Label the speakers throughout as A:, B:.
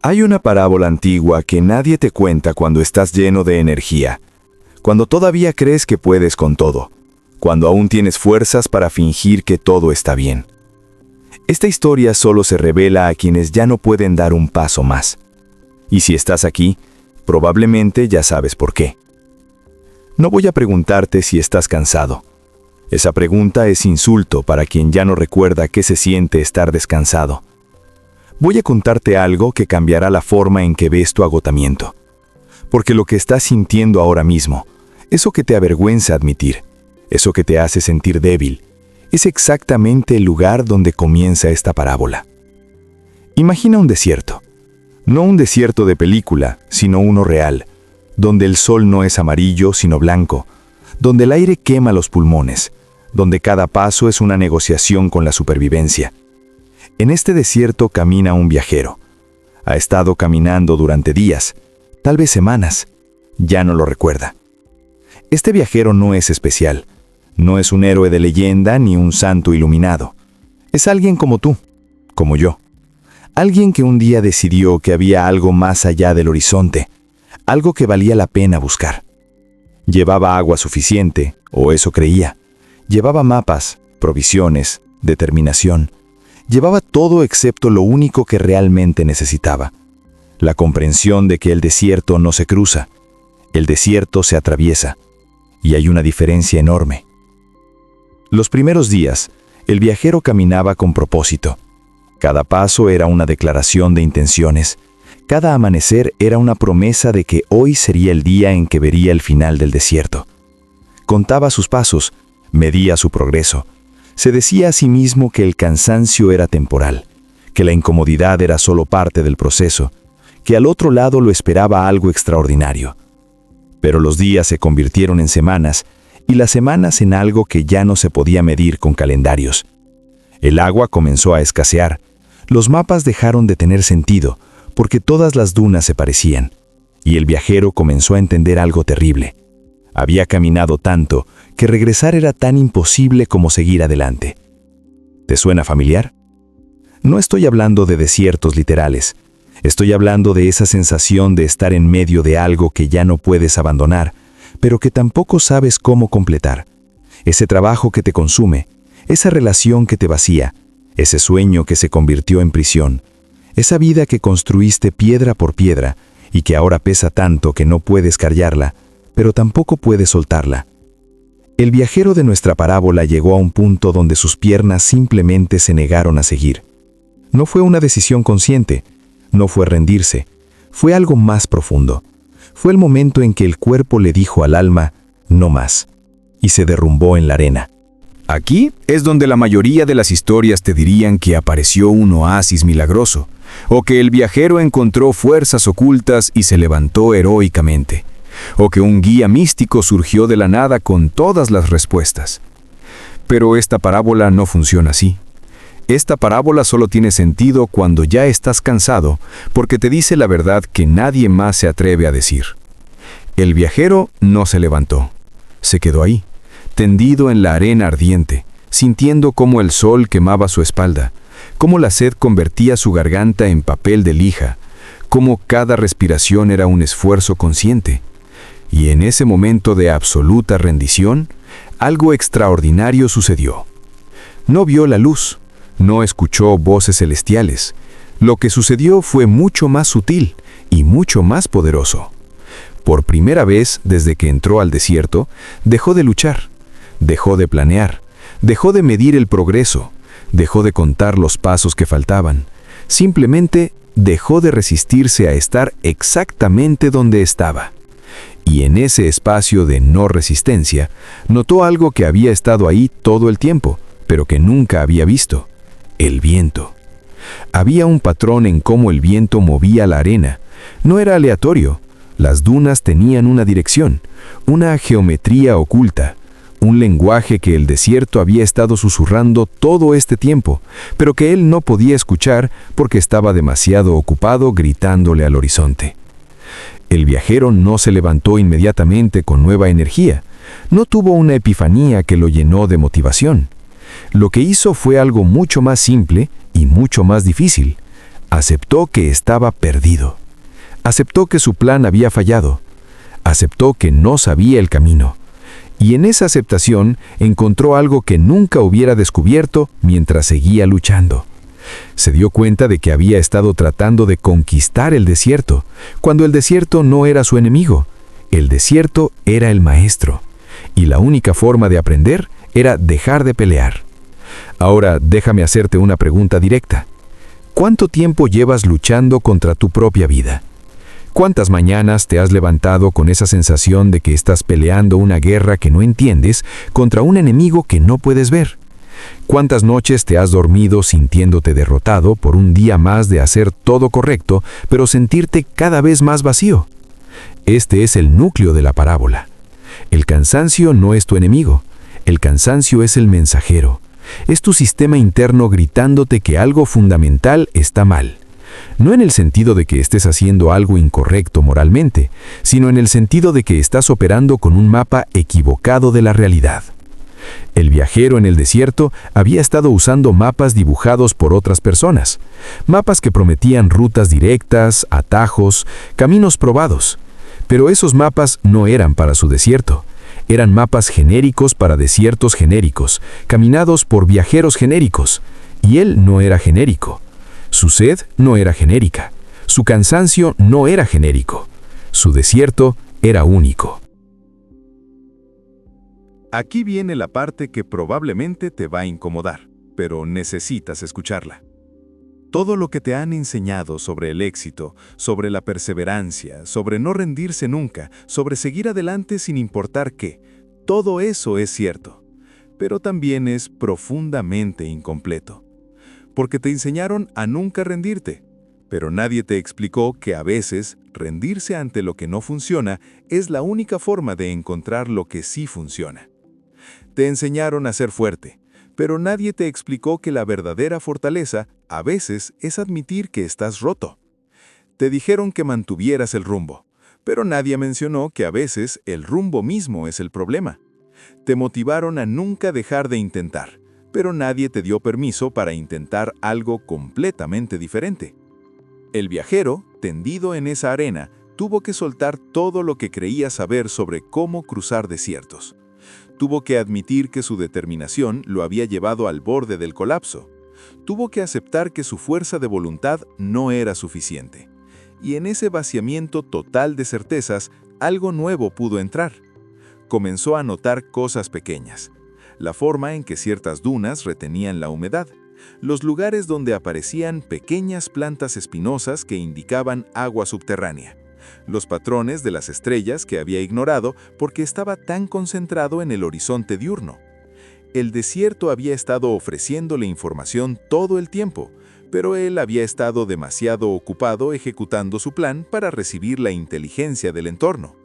A: Hay una parábola antigua que nadie te cuenta cuando estás lleno de energía, cuando todavía crees que puedes con todo, cuando aún tienes fuerzas para fingir que todo está bien. Esta historia solo se revela a quienes ya no pueden dar un paso más. Y si estás aquí, probablemente ya sabes por qué. No voy a preguntarte si estás cansado. Esa pregunta es insulto para quien ya no recuerda qué se siente estar descansado. Voy a contarte algo que cambiará la forma en que ves tu agotamiento. Porque lo que estás sintiendo ahora mismo, eso que te avergüenza admitir, eso que te hace sentir débil, es exactamente el lugar donde comienza esta parábola. Imagina un desierto. No un desierto de película, sino uno real, donde el sol no es amarillo, sino blanco, donde el aire quema los pulmones, donde cada paso es una negociación con la supervivencia. En este desierto camina un viajero. Ha estado caminando durante días, tal vez semanas. Ya no lo recuerda. Este viajero no es especial. No es un héroe de leyenda ni un santo iluminado. Es alguien como tú, como yo. Alguien que un día decidió que había algo más allá del horizonte, algo que valía la pena buscar. Llevaba agua suficiente, o eso creía. Llevaba mapas, provisiones, determinación. Llevaba todo excepto lo único que realmente necesitaba. La comprensión de que el desierto no se cruza. El desierto se atraviesa. Y hay una diferencia enorme. Los primeros días, el viajero caminaba con propósito. Cada paso era una declaración de intenciones. Cada amanecer era una promesa de que hoy sería el día en que vería el final del desierto. Contaba sus pasos, medía su progreso. Se decía a sí mismo que el cansancio era temporal, que la incomodidad era solo parte del proceso, que al otro lado lo esperaba algo extraordinario. Pero los días se convirtieron en semanas, y las semanas en algo que ya no se podía medir con calendarios. El agua comenzó a escasear, los mapas dejaron de tener sentido, porque todas las dunas se parecían, y el viajero comenzó a entender algo terrible. Había caminado tanto que regresar era tan imposible como seguir adelante. ¿Te suena familiar? No estoy hablando de desiertos literales. Estoy hablando de esa sensación de estar en medio de algo que ya no puedes abandonar, pero que tampoco sabes cómo completar. Ese trabajo que te consume, esa relación que te vacía, ese sueño que se convirtió en prisión, esa vida que construiste piedra por piedra y que ahora pesa tanto que no puedes cargarla, pero tampoco puedes soltarla. El viajero de nuestra parábola llegó a un punto donde sus piernas simplemente se negaron a seguir. No fue una decisión consciente, no fue rendirse, fue algo más profundo. Fue el momento en que el cuerpo le dijo al alma, no más, y se derrumbó en la arena.
B: Aquí es donde la mayoría de las historias te dirían que apareció un oasis milagroso, o que el viajero encontró fuerzas ocultas y se levantó heroicamente, o que un guía místico surgió de la nada con todas las respuestas. Pero esta parábola no funciona así. Esta parábola solo tiene sentido cuando ya estás cansado, porque te dice la verdad que nadie más se atreve a decir. El viajero no se levantó, se quedó ahí, tendido en la arena ardiente, sintiendo cómo el sol quemaba su espalda, cómo la sed convertía su garganta en papel de lija, cómo cada respiración era un esfuerzo consciente. Y en ese momento de absoluta rendición, algo extraordinario sucedió. No vio la luz, no escuchó voces celestiales. Lo que sucedió fue mucho más sutil y mucho más poderoso. Por primera vez desde que entró al desierto, dejó de luchar, dejó de planear, dejó de medir el progreso, dejó de contar los pasos que faltaban. Simplemente dejó de resistirse a estar exactamente donde estaba. Y en ese espacio de no resistencia, notó algo que había estado ahí todo el tiempo, pero que nunca había visto: el viento. Había un patrón en cómo el viento movía la arena. No era aleatorio. Las dunas tenían una dirección, una geometría oculta, un lenguaje que el desierto había estado susurrando todo este tiempo, pero que él no podía escuchar porque estaba demasiado ocupado gritándole al horizonte. El viajero no se levantó inmediatamente con nueva energía. No tuvo una epifanía que lo llenó de motivación. Lo que hizo fue algo mucho más simple y mucho más difícil. Aceptó que estaba perdido. Aceptó que su plan había fallado. Aceptó que no sabía el camino. Y en esa aceptación encontró algo que nunca hubiera descubierto mientras seguía luchando. Se dio cuenta de que había estado tratando de conquistar el desierto, cuando el desierto no era su enemigo. El desierto era el maestro. Y la única forma de aprender era dejar de pelear. Ahora déjame hacerte una pregunta directa. ¿Cuánto tiempo llevas luchando contra tu propia vida? ¿Cuántas mañanas te has levantado con esa sensación de que estás peleando una guerra que no entiendes contra un enemigo que no puedes ver? ¿Cuántas noches te has dormido sintiéndote derrotado por un día más de hacer todo correcto, pero sentirte cada vez más vacío? Este es el núcleo de la parábola. El cansancio no es tu enemigo. El cansancio es el mensajero. Es tu sistema interno gritándote que algo fundamental está mal. No en el sentido de que estés haciendo algo incorrecto moralmente, sino en el sentido de que estás operando con un mapa equivocado de la realidad. El viajero en el desierto había estado usando mapas dibujados por otras personas, mapas que prometían rutas directas, atajos, caminos probados. Pero esos mapas no eran para su desierto. Eran mapas genéricos para desiertos genéricos, caminados por viajeros genéricos. Y él no era genérico. Su sed no era genérica. Su cansancio no era genérico. Su desierto era único.
A: Aquí viene la parte que probablemente te va a incomodar, pero necesitas escucharla. Todo lo que te han enseñado sobre el éxito, sobre la perseverancia, sobre no rendirse nunca, sobre seguir adelante sin importar qué, todo eso es cierto, pero también es profundamente incompleto. Porque te enseñaron a nunca rendirte, pero nadie te explicó que a veces rendirse ante lo que no funciona es la única forma de encontrar lo que sí funciona. Te enseñaron a ser fuerte, pero nadie te explicó que la verdadera fortaleza a veces es admitir que estás roto. Te dijeron que mantuvieras el rumbo, pero nadie mencionó que a veces el rumbo mismo es el problema. Te motivaron a nunca dejar de intentar, pero nadie te dio permiso para intentar algo completamente diferente. El viajero, tendido en esa arena, tuvo que soltar todo lo que creía saber sobre cómo cruzar desiertos. Tuvo que admitir que su determinación lo había llevado al borde del colapso. Tuvo que aceptar que su fuerza de voluntad no era suficiente. Y en ese vaciamiento total de certezas, algo nuevo pudo entrar. Comenzó a notar cosas pequeñas. La forma en que ciertas dunas retenían la humedad. Los lugares donde aparecían pequeñas plantas espinosas que indicaban agua subterránea. Los patrones de las estrellas que había ignorado porque estaba tan concentrado en el horizonte diurno. El desierto había estado ofreciéndole información todo el tiempo, pero él había estado demasiado ocupado ejecutando su plan para recibir la inteligencia del entorno.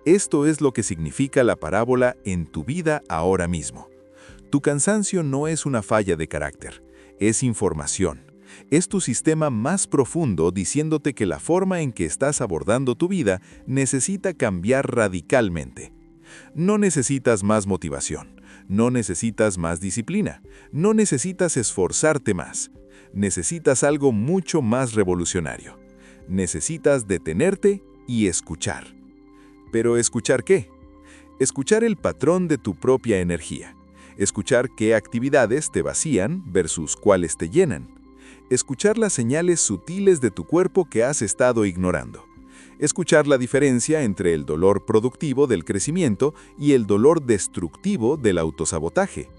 A: Esto es lo que significa la parábola en tu vida ahora mismo. Tu cansancio no es una falla de carácter, es información. Es tu sistema más profundo diciéndote que la forma en que estás abordando tu vida necesita cambiar radicalmente. No necesitas más motivación, no necesitas más disciplina, no necesitas esforzarte más. Necesitas algo mucho más revolucionario. Necesitas detenerte y escuchar. ¿Pero escuchar qué? Escuchar el patrón de tu propia energía. Escuchar qué actividades te vacían versus cuáles te llenan. Escuchar las señales sutiles de tu cuerpo que has estado ignorando. Escuchar la diferencia entre el dolor productivo del crecimiento y el dolor destructivo del autosabotaje.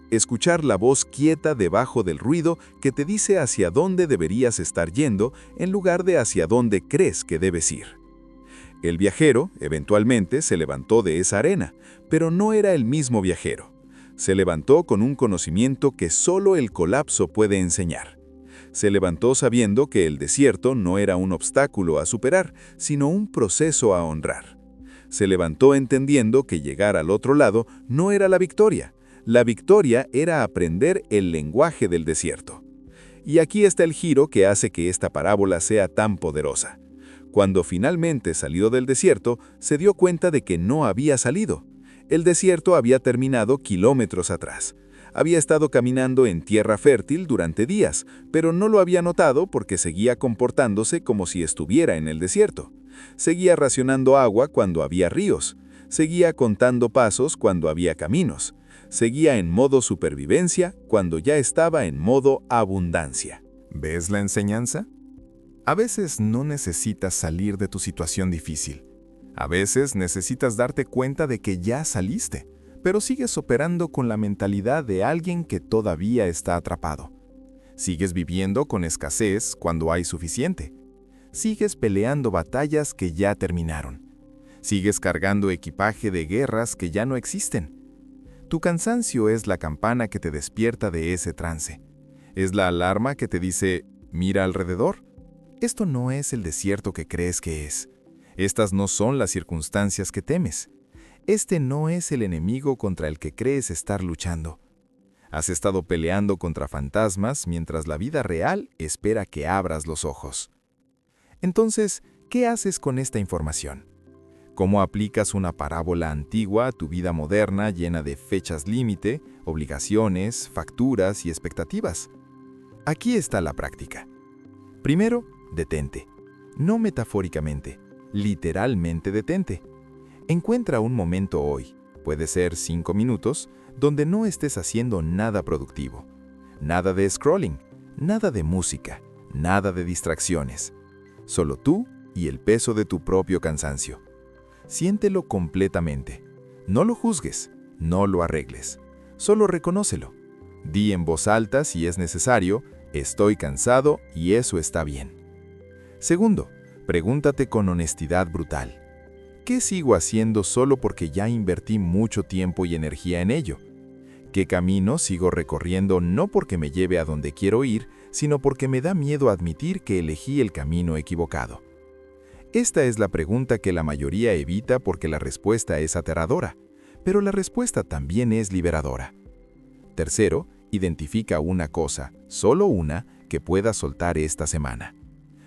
A: Escuchar la voz quieta debajo del ruido que te dice hacia dónde deberías estar yendo en lugar de hacia dónde crees que debes ir. El viajero, eventualmente, se levantó de esa arena, pero no era el mismo viajero. Se levantó con un conocimiento que solo el colapso puede enseñar. Se levantó sabiendo que el desierto no era un obstáculo a superar, sino un proceso a honrar. Se levantó entendiendo que llegar al otro lado no era la victoria. La victoria era aprender el lenguaje del desierto. Y aquí está el giro que hace que esta parábola sea tan poderosa. Cuando finalmente salió del desierto, se dio cuenta de que no había salido. El desierto había terminado kilómetros atrás. Había estado caminando en tierra fértil durante días, pero no lo había notado porque seguía comportándose como si estuviera en el desierto. Seguía racionando agua cuando había ríos. Seguía contando pasos cuando había caminos. Seguía en modo supervivencia cuando ya estaba en modo abundancia.
C: ¿Ves la enseñanza? A veces no necesitas salir de tu situación difícil. A veces necesitas darte cuenta de que ya saliste, pero sigues operando con la mentalidad de alguien que todavía está atrapado. Sigues viviendo con escasez cuando hay suficiente. Sigues peleando batallas que ya terminaron. Sigues cargando equipaje de guerras que ya no existen. Tu cansancio es la campana que te despierta de ese trance. Es la alarma que te dice, mira alrededor. Esto no es el desierto que crees que es. Estas no son las circunstancias que temes. Este no es el enemigo contra el que crees estar luchando. Has estado peleando contra fantasmas mientras la vida real espera que abras los ojos. Entonces, ¿qué haces con esta información? ¿Cómo aplicas una parábola antigua a tu vida moderna llena de fechas límite, obligaciones, facturas y expectativas? Aquí está la práctica. Primero, detente. No metafóricamente, literalmente detente. Encuentra un momento hoy, puede ser 5 minutos, donde no estés haciendo nada productivo. Nada de scrolling, nada de música, nada de distracciones. Solo tú y el peso de tu propio cansancio. Siéntelo completamente. No lo juzgues, no lo arregles. Solo reconócelo. Di en voz alta si es necesario, estoy cansado y eso está bien. Segundo, pregúntate con honestidad brutal. ¿Qué sigo haciendo solo porque ya invertí mucho tiempo y energía en ello? ¿Qué camino sigo recorriendo no porque me lleve a donde quiero ir, sino porque me da miedo admitir que elegí el camino equivocado? Esta es la pregunta que la mayoría evita porque la respuesta es aterradora, pero la respuesta también es liberadora. Tercero, identifica una cosa, solo una, que puedas soltar esta semana.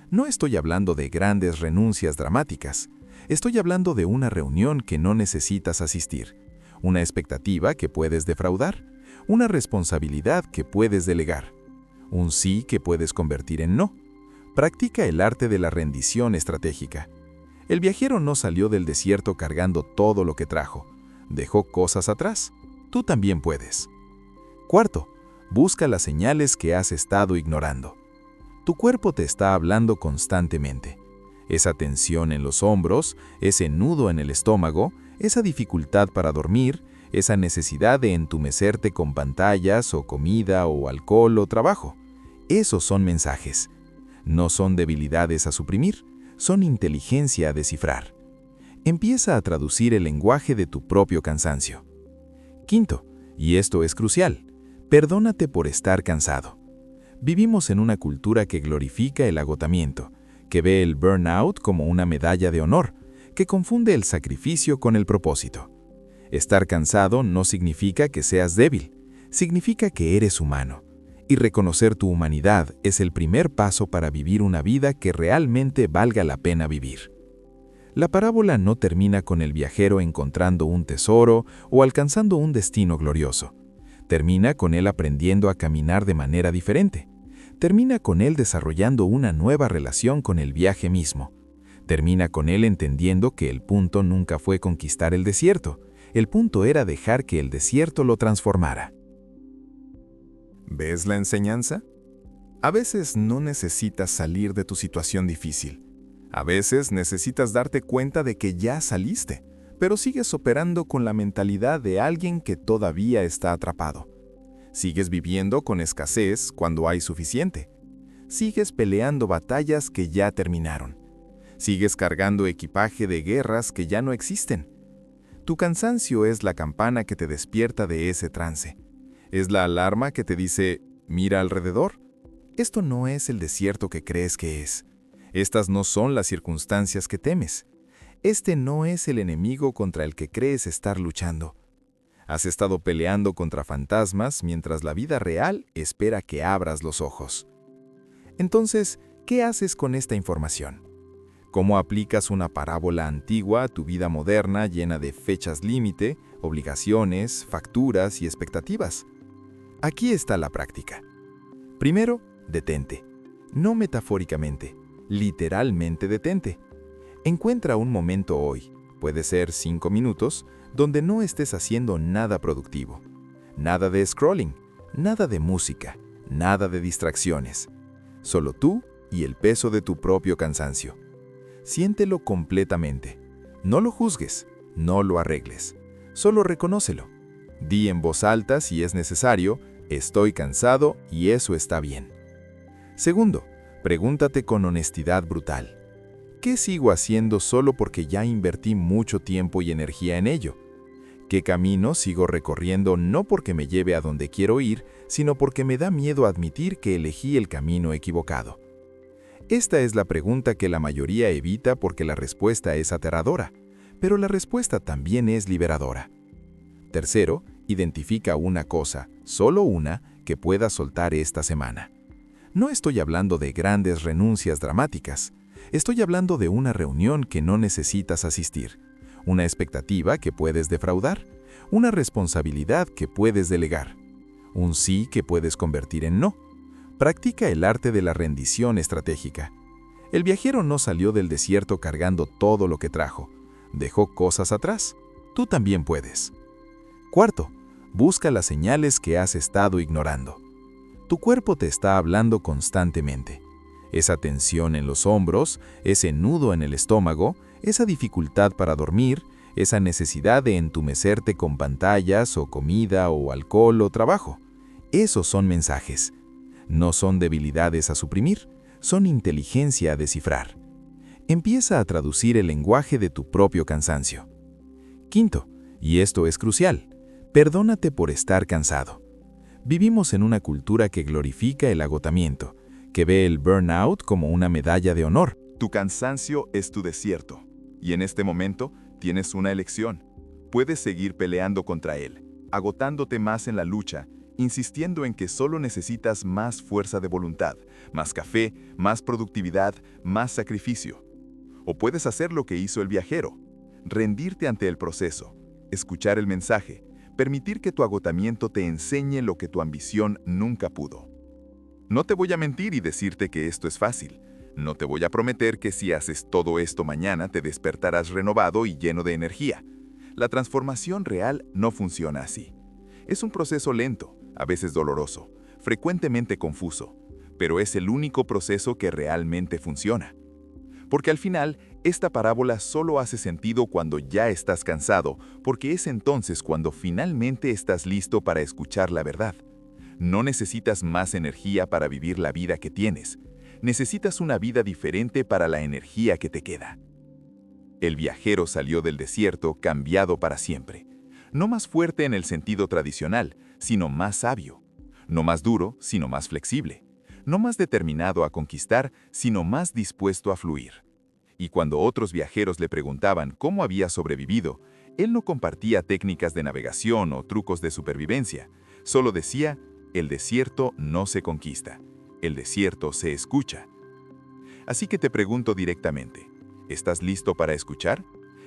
C: No estoy hablando de grandes renuncias dramáticas. Estoy hablando de una reunión que no necesitas asistir, una expectativa que puedes defraudar, una responsabilidad que puedes delegar, un sí que puedes convertir en no. Practica el arte de la rendición estratégica. El viajero no salió del desierto cargando todo lo que trajo. Dejó cosas atrás. Tú también puedes. Cuarto, busca las señales que has estado ignorando. Tu cuerpo te está hablando constantemente. Esa tensión en los hombros, ese nudo en el estómago, esa dificultad para dormir, esa necesidad de entumecerte con pantallas o comida o alcohol o trabajo. Esos son mensajes. No son debilidades a suprimir, son inteligencia a descifrar. Empieza a traducir el lenguaje de tu propio cansancio. Quinto, y esto es crucial, perdónate por estar cansado. Vivimos en una cultura que glorifica el agotamiento, que ve el burnout como una medalla de honor, que confunde el sacrificio con el propósito. Estar cansado no significa que seas débil, significa que eres humano. Y reconocer tu humanidad es el primer paso para vivir una vida que realmente valga la pena vivir. La parábola no termina con el viajero encontrando un tesoro o alcanzando un destino glorioso. Termina con él aprendiendo a caminar de manera diferente. Termina con él desarrollando una nueva relación con el viaje mismo. Termina con él entendiendo que el punto nunca fue conquistar el desierto. El punto era dejar que el desierto lo transformara. ¿Ves la enseñanza? A veces no necesitas salir de tu situación difícil. A veces necesitas darte cuenta de que ya saliste, pero sigues operando con la mentalidad de alguien que todavía está atrapado. Sigues viviendo con escasez cuando hay suficiente. Sigues peleando batallas que ya terminaron. Sigues cargando equipaje de guerras que ya no existen. Tu cansancio es la campana que te despierta de ese trance. Es la alarma que te dice, mira alrededor. Esto no es el desierto que crees que es. Estas no son las circunstancias que temes. Este no es el enemigo contra el que crees estar luchando. Has estado peleando contra fantasmas mientras la vida real espera que abras los ojos. Entonces, ¿qué haces con esta información? ¿Cómo aplicas una parábola antigua a tu vida moderna llena de fechas límite, obligaciones, facturas y expectativas? Aquí está la práctica. Primero, detente. No metafóricamente, literalmente detente. Encuentra un momento hoy, puede ser 5 minutos, donde no estés haciendo nada productivo. Nada de scrolling, nada de música, nada de distracciones. Solo tú y el peso de tu propio cansancio. Siéntelo completamente. No lo juzgues, no lo arregles. Solo reconócelo. Di en voz alta si es necesario, estoy cansado y eso está bien. Segundo, pregúntate con honestidad brutal. ¿Qué sigo haciendo solo porque ya invertí mucho tiempo y energía en ello? ¿Qué camino sigo recorriendo no porque me lleve a donde quiero ir, sino porque me da miedo admitir que elegí el camino equivocado? Esta es la pregunta que la mayoría evita porque la respuesta es aterradora, pero la respuesta también es liberadora. Tercero, identifica una cosa, solo una, que puedas soltar esta semana. No estoy hablando de grandes renuncias dramáticas. Estoy hablando de una reunión que no necesitas asistir, una expectativa que puedes defraudar, una responsabilidad que puedes delegar, un sí que puedes convertir en no. Practica el arte de la rendición estratégica. El viajero no salió del desierto cargando todo lo que trajo. Dejó cosas atrás. Tú también puedes. Cuarto, busca las señales que has estado ignorando. Tu cuerpo te está hablando constantemente. Esa tensión en los hombros, ese nudo en el estómago, esa dificultad para dormir, esa necesidad de entumecerte con pantallas o comida o alcohol o trabajo. Esos son mensajes. No son debilidades a suprimir, son inteligencia a descifrar. Empieza a traducir el lenguaje de tu propio cansancio. Quinto, y esto es crucial, perdónate por estar cansado. Vivimos en una cultura que glorifica el agotamiento, que ve el burnout como una medalla de honor.
D: Tu cansancio es tu desierto, y en este momento tienes una elección. Puedes seguir peleando contra él, agotándote más en la lucha, insistiendo en que solo necesitas más fuerza de voluntad, más café, más productividad, más sacrificio. O puedes hacer lo que hizo el viajero, rendirte ante el proceso, escuchar el mensaje, permitir que tu agotamiento te enseñe lo que tu ambición nunca pudo. No te voy a mentir y decirte que esto es fácil. No te voy a prometer que si haces todo esto mañana te despertarás renovado y lleno de energía. La transformación real no funciona así. Es un proceso lento, a veces doloroso, frecuentemente confuso, pero es el único proceso que realmente funciona. Porque al final, esta parábola solo hace sentido cuando ya estás cansado, porque es entonces cuando finalmente estás listo para escuchar la verdad. No necesitas más energía para vivir la vida que tienes. Necesitas una vida diferente para la energía que te queda. El viajero salió del desierto cambiado para siempre. No más fuerte en el sentido tradicional, sino más sabio. No más duro, sino más flexible. No más determinado a conquistar, sino más dispuesto a fluir. Y cuando otros viajeros le preguntaban cómo había sobrevivido, él no compartía técnicas de navegación o trucos de supervivencia. Solo decía: el desierto no se conquista, el desierto se escucha. Así que te pregunto directamente, ¿estás listo para escuchar?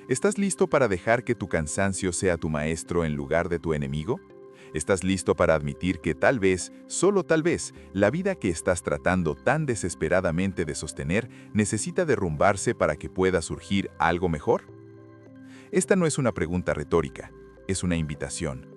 D: ¿Estás listo para dejar que tu cansancio sea tu maestro en lugar de tu enemigo? ¿Estás listo para admitir que tal vez, solo tal vez, la vida que estás tratando tan desesperadamente de sostener necesita derrumbarse para que pueda surgir algo mejor? Esta no es una pregunta retórica, es una invitación.